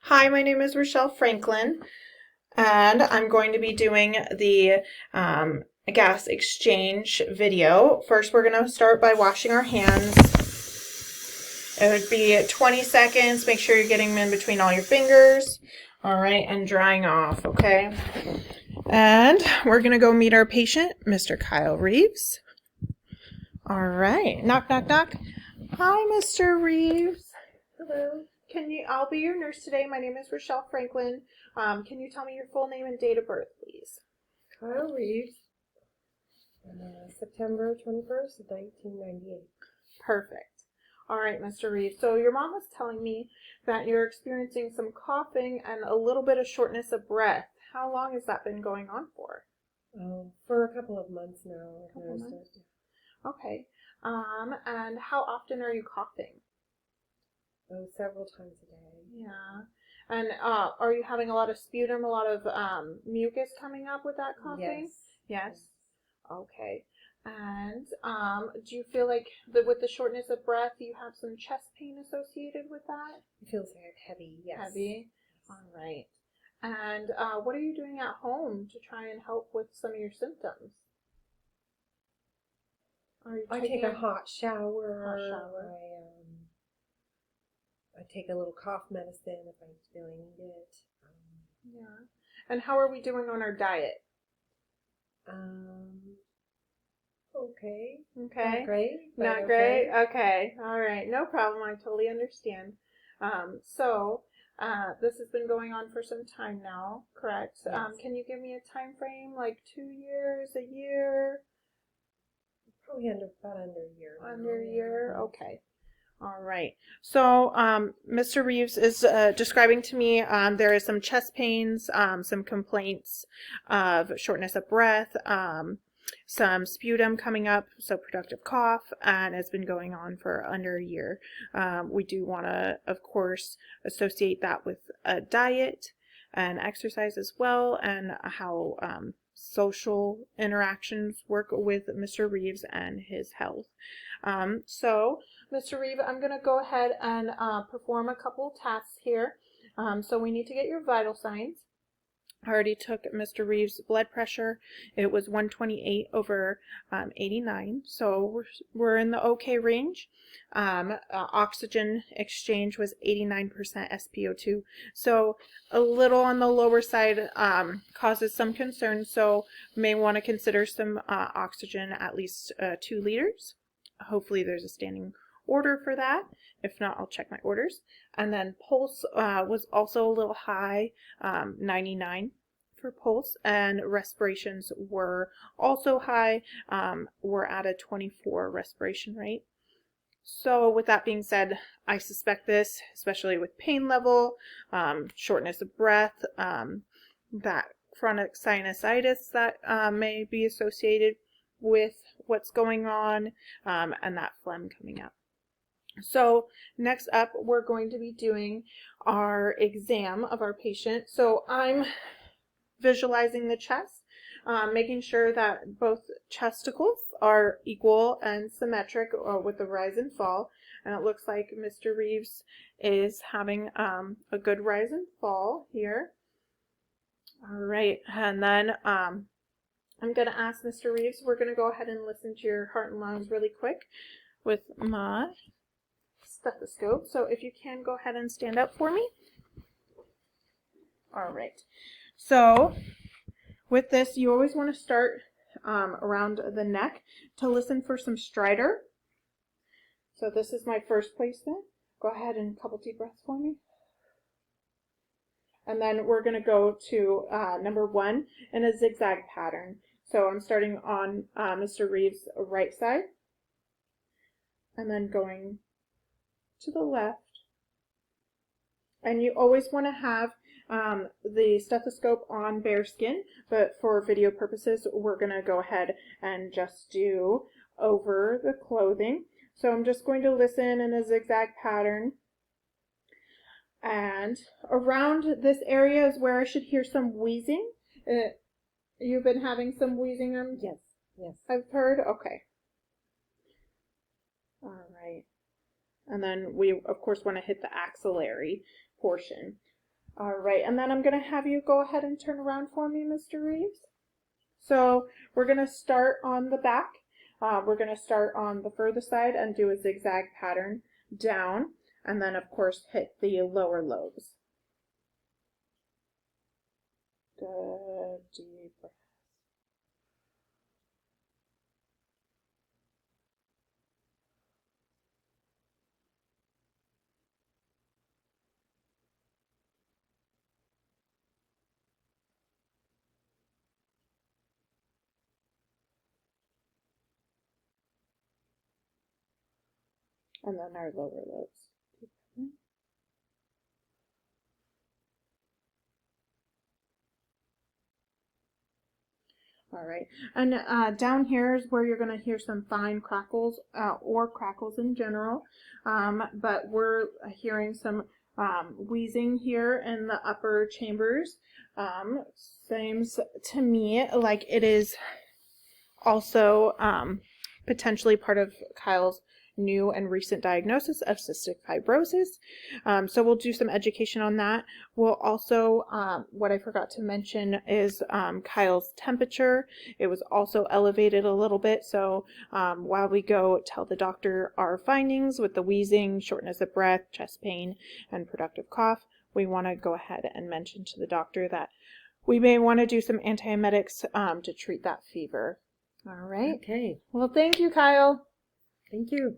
Hi, my name is Rochelle Franklin, and I'm going to be doing the gas exchange video. First, we're going to start by washing our hands. It would be 20 seconds. Make sure you're getting them in between all your fingers. All right, and drying off, okay? And we're going to go meet our patient, Mr. Kyle Reeves. All right, knock, knock, knock. Hi, Mr. Reeves. Hello. I'll be your nurse today. My name is Rochelle Franklin. Can you tell me your full name and date of birth, please? Kyle Reeves, September 21st, 1998. Perfect. All right, Mr. Reeves. So your mom was telling me that you're experiencing some coughing and a little bit of shortness of breath. How long has that been going on for? For a couple of months now. I've noticed it. Okay. And how often are you coughing? Several times a day. Yeah. And are you having a lot of sputum, a lot of mucus coming up with that coughing? Yes. Okay. And do you feel like with the shortness of breath, you have some chest pain associated with that? It feels heavy, yes. Heavy? All right. And what are you doing at home to try and help with some of your symptoms? I take a hot shower. Hot shower. I take a little cough medicine if I really need it. Yeah. And how are we doing on our diet? Okay. Okay. Not great. Not great? Okay. All right. No problem. I totally understand. This has been going on for some time now, correct? Yes. Can you give me a time frame, like 2 years, a year? Probably about under a year. Under a year? Okay. All right. So, Mr. Reeves is describing to me there is some chest pains, some complaints of shortness of breath, some sputum coming up, so productive cough, and it's been going on for under a year. We do want to, of course, associate that with a diet and exercise as well, and how social interactions work with Mr. Reeves and his health. Mr. Reeves, I'm going to go ahead and perform a couple tasks here. So we need to get your vital signs. I already took Mr. Reeves' blood pressure. It was 128 over 89, so we're in the okay range. Oxygen exchange was 89% SpO2, so a little on the lower side causes some concern, so may want to consider some oxygen, at least 2 liters. Hopefully there's a standing order for that. If not, I'll check my orders. And then pulse was also a little high, 99 for pulse, and respirations were also high. We're at a 24 respiration rate. So with that being said, I suspect this, especially with pain level, shortness of breath, that chronic sinusitis that may be associated with what's going on, and that phlegm coming up. So next up, we're going to be doing our exam of our patient. So I'm visualizing the chest, making sure that both chesticles are equal and symmetric with the rise and fall. And it looks like Mr. Reeves is having a good rise and fall here. All right, and then I'm going to ask Mr. Reeves, we're going to go ahead and listen to your heart and lungs really quick with my stethoscope. So if you can, go ahead and stand up for me. All right. So with this, you always want to start around the neck to listen for some stridor. So this is my first placement. Go ahead and a couple deep breaths for me. And then we're going to go to number 1 in a zigzag pattern. So I'm starting on Mr. Reeves' right side and then going to the left. And you always want to have the stethoscope on bare skin, but for video purposes, we're going to go ahead and just do over the clothing. So I'm just going to listen in a zigzag pattern. And around this area is where I should hear some wheezing. You've been having some wheezing? Yes. I've heard? Okay. All right. And then we, of course, want to hit the axillary portion. All right, and then I'm going to have you go ahead and turn around for me, Mr. Reeves. So we're going to start on the back. We're going to start on the furthest side and do a zigzag pattern down, and then of course hit the lower lobes. Good, deep breath. And then our lower lobes. All right, and down here is where you're going to hear some fine crackles or crackles in general, but we're hearing some wheezing here in the upper chambers. Seems to me like it is also potentially part of Kyle's new and recent diagnosis of cystic fibrosis. So we'll do some education on that. We'll also, what I forgot to mention is Kyle's temperature. It was also elevated a little bit. So while we go tell the doctor our findings with the wheezing, shortness of breath, chest pain, and productive cough, we want to go ahead and mention to the doctor that we may want to do some antiemetics to treat that fever. All right. Okay. Well, thank you, Kyle. Thank you.